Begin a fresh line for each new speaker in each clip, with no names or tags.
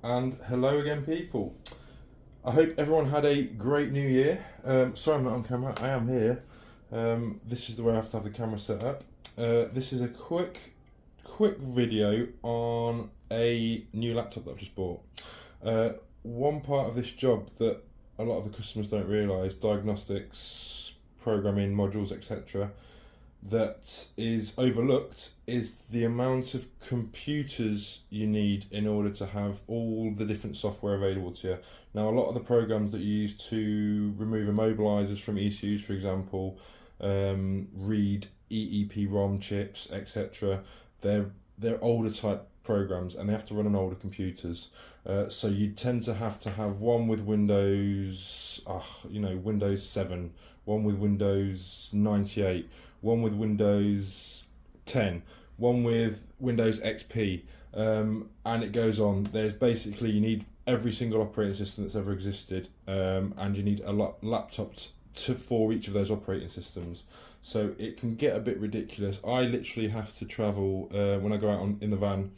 And hello again, people. I hope everyone had a great new year. Sorry I'm not on camera, I am here. This is the way I have to have the camera set up. This is a quick video on a new laptop that I've just bought. One part of this job that a lot of the customers don't realise, diagnostics, programming, modules, etc., that is overlooked is the amount of computers you need in order to have all the different software available to you. Now, a lot of the programs that you use to remove immobilizers from ECUs, for example, read EEPROM chips, etc., they're older type programs and they have to run on older computers. So you tend to have one with Windows, Windows 7, one with Windows 98, one with Windows 10, one with Windows XP, and it goes on. There's basically, you need every single operating system that's ever existed, and you need a laptop for each of those operating systems. So it can get a bit ridiculous. I literally have to travel, when I go out in the van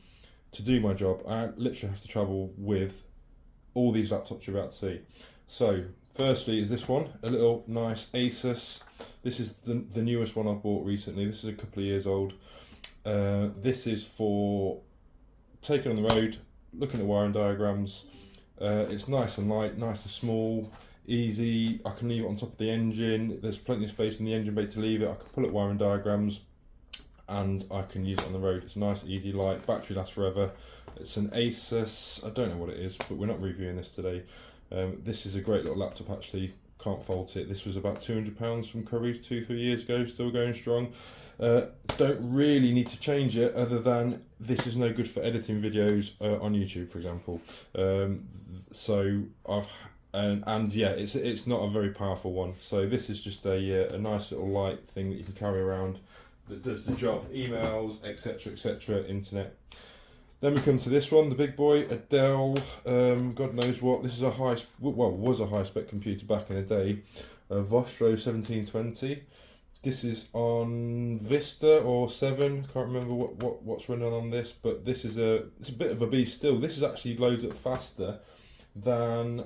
to do my job, I literally have to travel with all these laptops you're about to see. So firstly is this one, a little nice Asus. This is the newest one I've bought recently. This is a couple of years old. This is for taking on the road, looking at wiring diagrams. It's nice and light, nice and small, easy. I can leave it on top of the engine. There's plenty of space in the engine bay to leave it. I can pull up wiring diagrams and I can use it on the road. It's nice, easy, light, battery lasts forever. It's an Asus, I don't know what it is, but we're not reviewing this today. This is a great little laptop actually, can't fault it. This was about £200 from Currys 2-3 years ago, still going strong. Don't really need to change it other than this is no good for editing videos on YouTube, for example. It's not a very powerful one. So this is just a nice little light thing that you can carry around that does the job, emails, etc., internet. Then we come to this one, the big boy, a Dell, God knows what. This is was a high-spec computer back in the day, a Vostro 1720. This is on Vista or 7, can't remember what's running on this, but it's a bit of a beast still. This is actually loads up faster than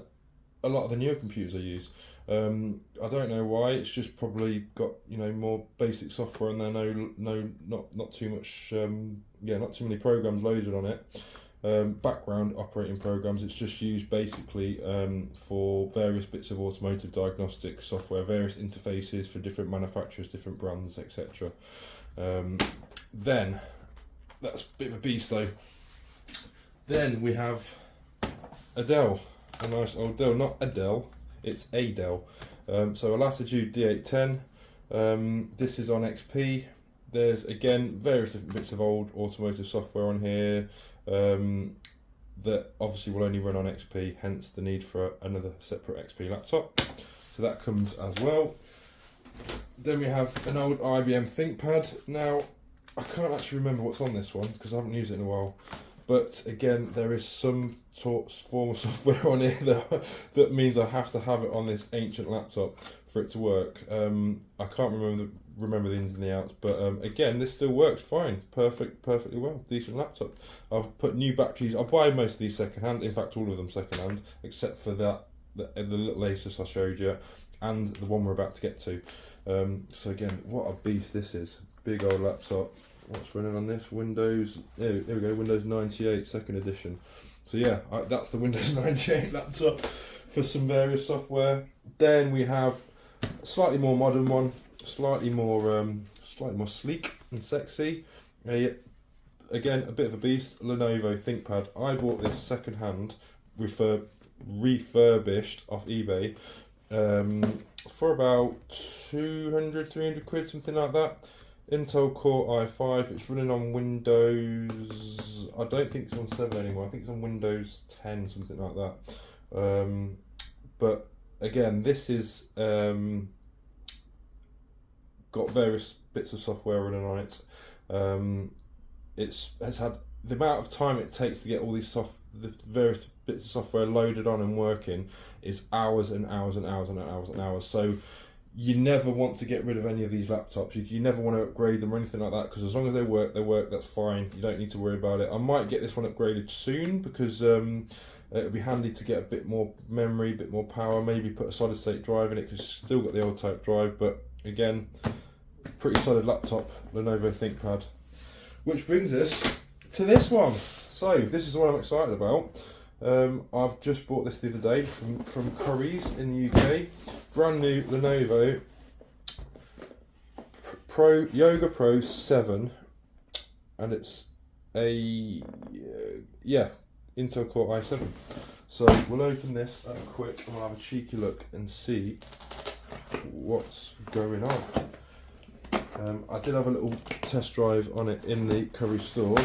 a lot of the newer computers I use. I don't know why. It's just probably got more basic software and there not too much not too many programs loaded on it. Background operating programs. It's just used basically for various bits of automotive diagnostic software, various interfaces for different manufacturers, different brands, etc. Then that's a bit of a beast though. Then we have a Dell. A nice old Dell, not a Dell, it's a Dell. So a Latitude D810. This is on XP. There's again various different bits of old automotive software on here that obviously will only run on XP, hence the need for another separate XP laptop. So that comes as well. Then we have an old IBM ThinkPad. Now I can't actually remember what's on this one because I haven't used it in a while. But again, there is some form of software on here that means I have to have it on this ancient laptop for it to work. I can't remember the ins and the outs, but again, this still works fine, perfectly well, decent laptop. I've put new batteries. I buy most of these secondhand. In fact, all of them secondhand, except for the little Asus I showed you, and the one we're about to get to. So again, what a beast this is! Big old laptop. What's running on this? Windows, there we go, Windows 98 2nd edition. So yeah, that's the Windows 98 laptop for some various software. Then we have a slightly more modern one, slightly more sleek and sexy. Again, a bit of a beast, Lenovo ThinkPad. I bought this second hand, refurbished off eBay, for about 200-300 quid, something like that. Intel Core i5, it's running on Windows, I don't think it's on 7 anymore, I think it's on Windows 10, something like that. But again, this is got various bits of software running on it. Has had the amount of time it takes to get all these the various bits of software loaded on and working is hours and hours and hours and hours and hours. So you never want to get rid of any of these laptops. You never want to upgrade them or anything like that, because as long as they work, that's fine. You don't need to worry about it. I might get this one upgraded soon, because it'll be handy to get a bit more memory, a bit more power, maybe put a solid state drive in it, because it's still got the old type drive. But again, pretty solid laptop, Lenovo ThinkPad. Which brings us to this one. So this is the one I'm excited about. I've just bought this the other day from Currys in the UK. Brand new Lenovo Yoga Pro 7, and it's a Intel Core i7. So we'll open this up quick and we'll have a cheeky look and see what's going on. I did have a little test drive on it in the Currys store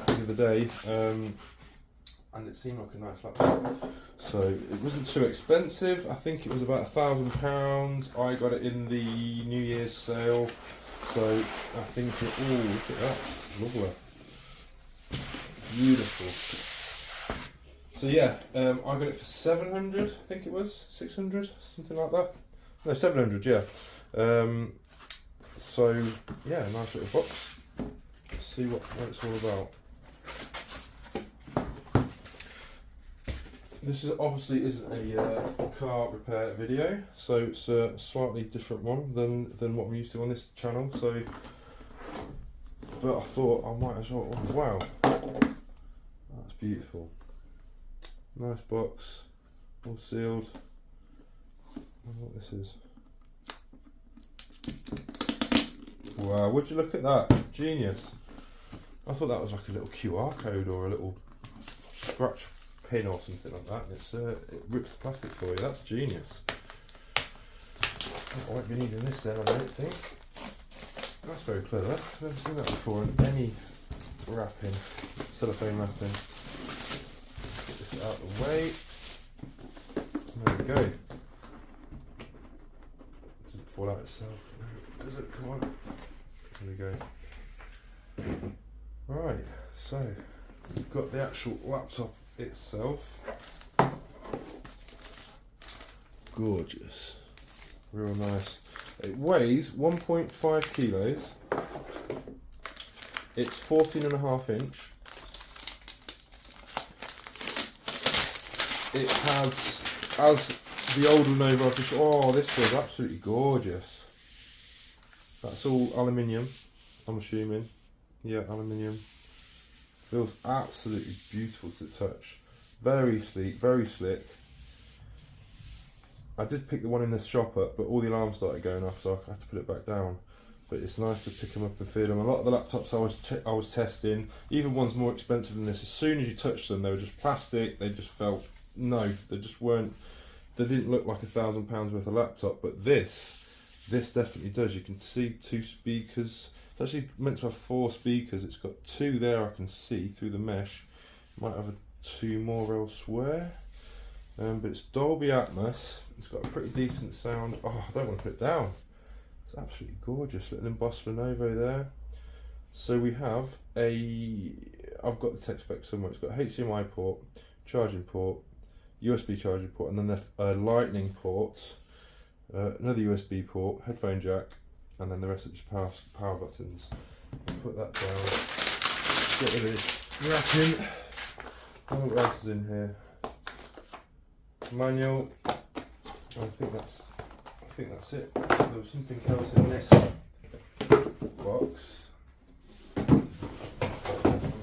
the other day, and it seemed like a nice laptop. So it wasn't too expensive. I think it was about £1,000. I got it in the New Year's sale. So I think it, oh, look at that, lovely, beautiful. So yeah, I got it for 700, I think it was, 600, something like that. No, 700, yeah. So yeah, nice little box. Let's see what it's all about. This obviously isn't a car repair video, so it's a slightly different one than what I'm used to on this channel. So, but I thought I might as well. Oh, wow, that's beautiful. Nice box, all sealed. I wonder what this is. Wow, would you look at that? Genius. I thought that was like a little QR code or a little scratch pin or something like that. It rips the plastic for you. That's genius. I won't be needing this then, I don't think. That's very clever. I've never seen that before in any wrapping, cellophane wrapping. Put this out of the way. There we go. It doesn't fall out itself, does it? Come on. There we go. Right, so we've got the actual laptop itself. Gorgeous, real nice. It weighs 1.5 kilos. It's 14.5 inch. It has, as the old Lenovo official, oh, this was absolutely gorgeous. That's all aluminium, I'm assuming. Yeah, aluminium. Feels absolutely beautiful to the touch. Very sleek, very slick. I did pick the one in the shop up, but all the alarms started going off, so I had to put it back down. But it's nice to pick them up and feel them. A lot of the laptops I was testing, even ones more expensive than this, as soon as you touched them, they were just plastic. They just felt, no, they just weren't. They didn't look like £1,000 worth of laptop. But this definitely does. You can see 2 speakers. It's actually meant to have 4 speakers. It's got 2 there I can see through the mesh. Might have 2 more elsewhere. But it's Dolby Atmos. It's got a pretty decent sound. Oh, I don't want to put it down. It's absolutely gorgeous. Little embossed Lenovo there. So we have I've got the tech spec somewhere. It's got a HDMI port, charging port, USB charging port, and then a lightning port, another USB port, headphone jack, and then the rest are just power buttons. Put that down. Get rid of this wrapping. What else is in here? Manual. I think that's it. There was something else in this box. I'm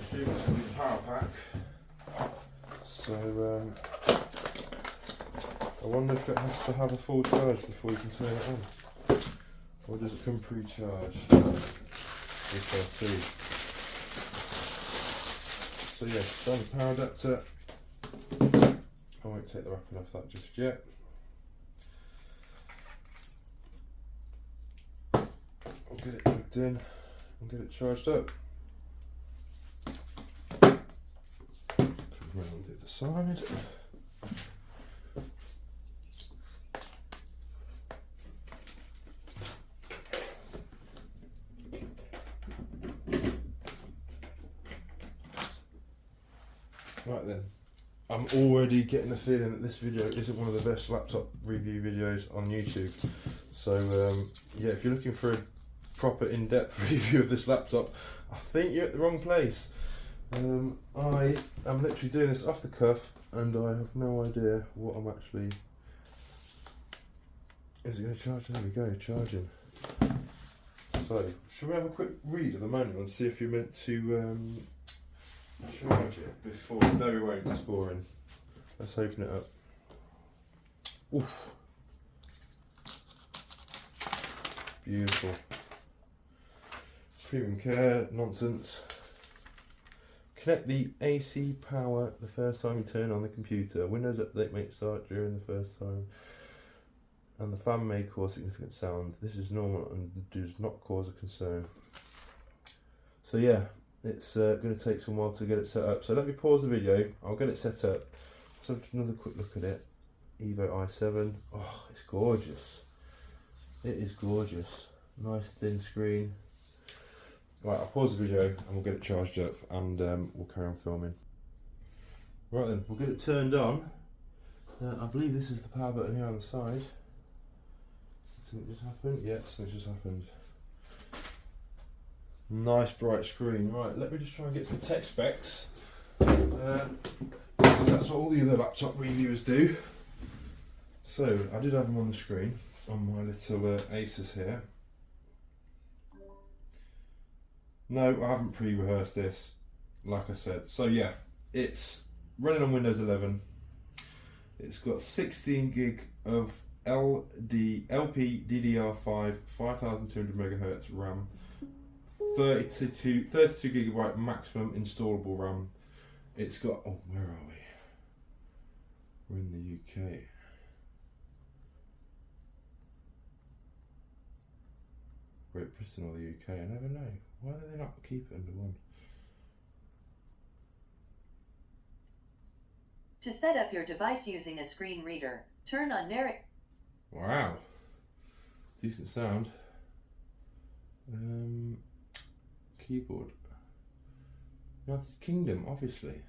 assuming it's going to be the power pack. So I wonder if it has to have a full charge before you can turn it on. Or does it come pre-charged? We shall see. So yeah, standard power adapter. I won't take the wrapping off that just yet. I'll get it plugged in and get it charged up. Come round the other side. Right then, I'm already getting the feeling that this video isn't one of the best laptop review videos on YouTube. So yeah, if you're looking for a proper in-depth review of this laptop, I think you're at the wrong place. I am literally doing this off the cuff, and I have no idea what I'm actually... Is it going to charge? There we go, charging. So, should we have a quick read of the manual and see if you're meant to charge it before? No, we won't, it's boring. Let's open it up. Oof. Beautiful. Premium care, nonsense. Connect the AC power the first time you turn on the computer. Windows update may start during the first time. And the fan may cause significant sound. This is normal and does not cause a concern. So yeah, it's going to take some while to get it set up. So let me pause the video. I'll get it set up. Let's have another quick look at it. Evo i7. Oh, it's gorgeous. It is gorgeous. Nice thin screen. Right, I'll pause the video and we'll get it charged up, and we'll carry on filming. Right then, we'll get it turned on. I believe this is the power button here on the side. Something just happened? Yeah, something just happened. Nice bright screen. Right, let me just try and get some tech specs. Because that's what all the other laptop reviewers do. So, I did have them on the screen on my little Asus here. No, I haven't pre-rehearsed this, like I said. So yeah, it's running on Windows 11. It's got 16 gig of LPDDR5 5200 megahertz RAM, 32 gigabyte maximum installable RAM. It's got, oh, where are we? We're in the UK. Great Britain or the UK, I never know. Why do they not keep it under one?
To set up your device using a screen reader, turn on narrate.
Wow. Decent sound. Keyboard. United Kingdom, obviously.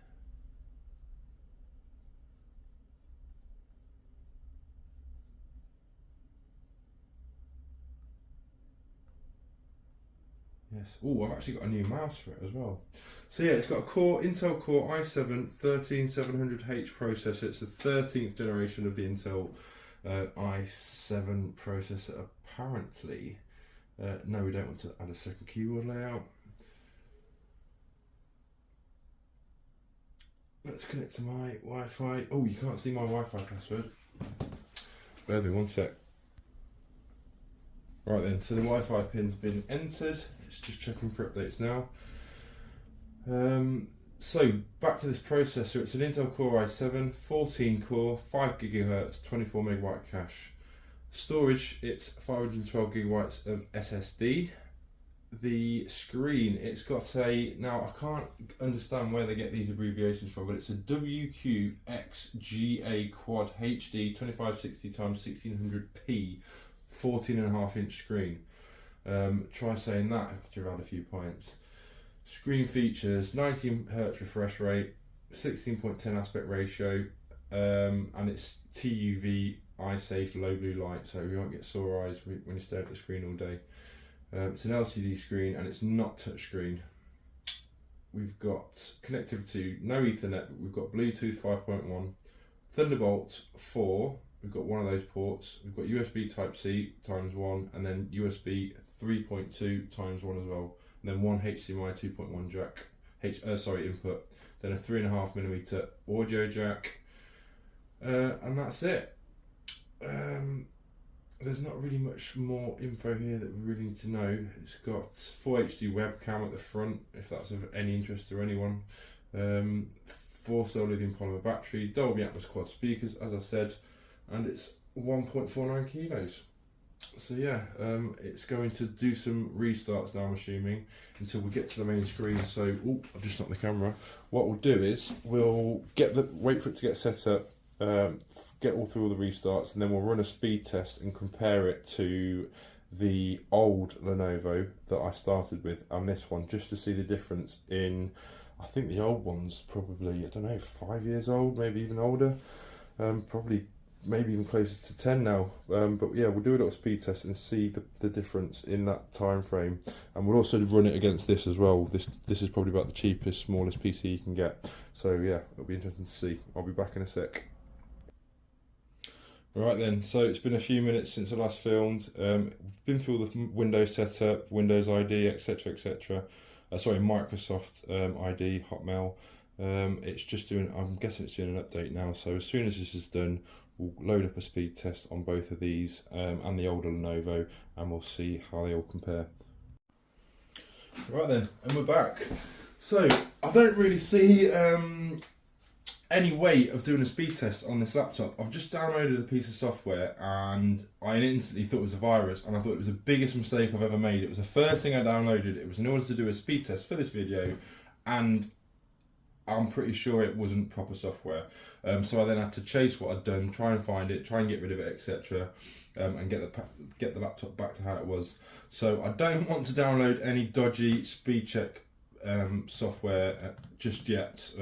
Yes. Oh, I've actually got a new mouse for it as well. So yeah, it's got a Intel Core i7 13700H processor. It's the 13th generation of the Intel i7 processor. Apparently, no, we don't want to add a second keyboard layout. Let's connect to my Wi-Fi. Oh, you can't see my Wi-Fi password. Bear with me one sec. Right then, so the Wi-Fi pin's been entered. It's just checking for updates now. So back to this processor. It's an Intel Core i7, 14 core, 5 GHz, 24 megabyte cache. Storage, it's 512 gigabytes of SSD. The screen, it's got a, now I can't understand where they get these abbreviations from, but it's a WQXGA Quad HD 2560 x 1600p 14.5 inch screen. Try saying that after you've had a few pints. Screen features 19 Hz refresh rate, 16:10 aspect ratio, and it's TUV eye safe low blue light, so you won't get sore eyes when you stare at the screen all day. It's an LCD screen and it's not touchscreen. We've got connectivity, no Ethernet, but we've got Bluetooth 5.1, Thunderbolt 4. We've got one of those ports. We've got USB Type-C ×1, and then USB 3.2 ×1 as well, and then one HDMI 2.1 jack, input, then a 3.5mm audio jack, and that's it. There's not really much more info here that we really need to know. It's got full HD webcam at the front, if that's of any interest to anyone. 4-cell lithium-polymer battery, Dolby Atmos quad speakers, as I said, and it's 1.49 kilos. So yeah, it's going to do some restarts now, I'm assuming, until we get to the main screen. So, oh, I've just knocked the camera. What we'll do is we'll wait for it to get set up, get through all the restarts, and then we'll run a speed test and compare it to the old Lenovo that I started with and this one, just to see the difference in, I think the old one's probably, I don't know, 5 years old, maybe even older. Probably maybe even closer to 10 now. But yeah, we'll do a little speed test and see the difference in that time frame, and we'll also run it against this as well. This is probably about the cheapest, smallest PC you can get. So yeah, it'll be interesting to see. I'll be back in a sec. Right then, so it's been a few minutes since I last filmed. We've been through all the Windows setup, Windows ID, etc, etc. Sorry, Microsoft ID, Hotmail. It's just doing, I'm guessing it's doing an update now, so as soon as this is done, we'll load up a speed test on both of these and the older Lenovo, and we'll see how they all compare. Right then, and we're back. So, I don't really see any way of doing a speed test on this laptop. I've just downloaded a piece of software and I instantly thought it was a virus, and I thought it was the biggest mistake I've ever made. It was the first thing I downloaded. It was in order to do a speed test for this video, and I'm pretty sure it wasn't proper software. So I then had to chase what I'd done, try and find it, try and get rid of it, etc. And get the laptop back to how it was. So I don't want to download any dodgy speed check software just yet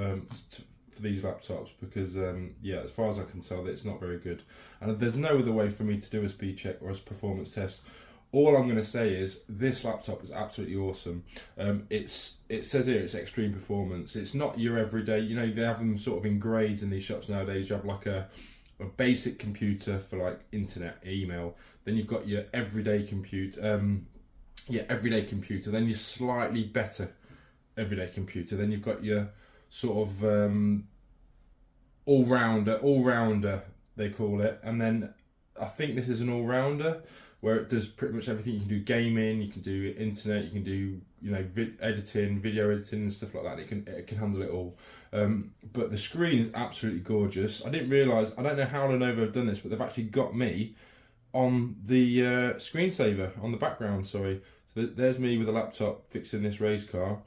for these laptops, because yeah, as far as I can tell, it's not very good, and there's no other way for me to do a speed check or a performance test. All I'm going to say is this laptop is absolutely awesome. It says here it's extreme performance. It's not your everyday, you know, they have them sort of in grades in these shops nowadays. You have like a basic computer for like internet, email, then you've got your everyday compute, then your slightly better everyday computer, then you've got your sort of all-rounder they call it, and then I think this is an all-rounder where it does pretty much everything. You can do gaming, you can do internet, you can do, you know, editing, video editing and stuff like that. It can handle it all. But the screen is absolutely gorgeous. I didn't realise, I don't know how Lenovo have done this, but they've actually got me on the screensaver on the background. Sorry, so there's me with a laptop fixing this race car.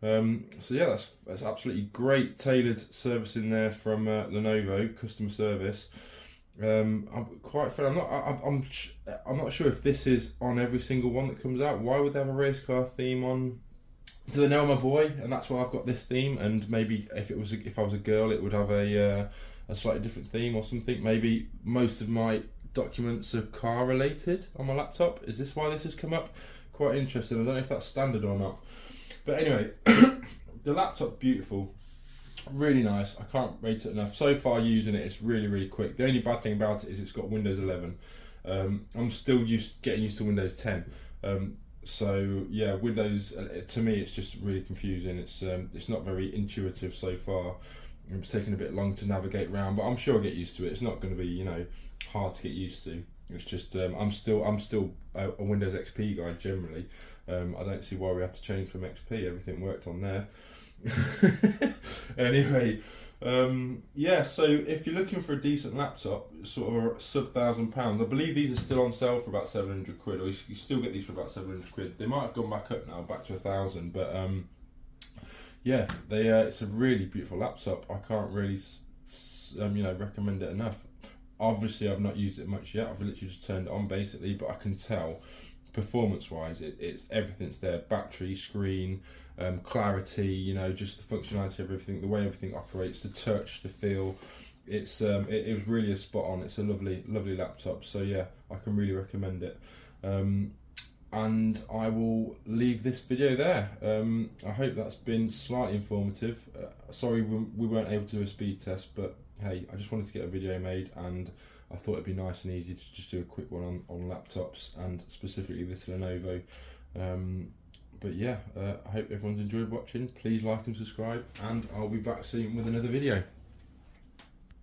So yeah, that's absolutely great tailored service in there from Lenovo customer service. I'm quite fair. I'm not sure if this is on every single one that comes out. Why would they have a race car theme on? Do they know I'm a boy, and that's why I've got this theme? And maybe if I was a girl, it would have a slightly different theme or something. Maybe most of my documents are car related on my laptop. Is this why this has come up? Quite interesting. I don't know if that's standard or not. But anyway, the laptop, beautiful, really nice. I can't rate it enough. So far using it, it's really, really quick. The only bad thing about it is it's got Windows 11. I'm still getting used to Windows 10. So yeah, Windows, to me, it's just really confusing. It's not very intuitive so far. It's taking a bit long to navigate around, but I'm sure I'll get used to it. It's not going to be, you know, hard to get used to. It's just I'm still a Windows XP guy generally. I don't see why we have to change from XP. Everything worked on there. Anyway, yeah. So if you're looking for a decent laptop, sort of sub £1,000, I believe these are still on sale for about 700 quid, or you still get these for about 700 quid. They might have gone back up now, back to 1,000, but yeah, it's a really beautiful laptop. I can't really you know, recommend it enough. Obviously, I've not used it much yet. I've literally just turned it on basically, but I can tell performance-wise, it's everything's there. Battery, screen, clarity, you know, just the functionality of everything, the way everything operates, the touch, the feel. It was really a spot on. It's a lovely, lovely laptop. So yeah, I can really recommend it. And I will leave this video there. I hope that's been slightly informative. Sorry we weren't able to do a speed test, but hey, I just wanted to get a video made, and I thought it'd be nice and easy to just do a quick one on laptops, and specifically this Lenovo. But yeah, I hope everyone's enjoyed watching. Please like and subscribe, and I'll be back soon with another video.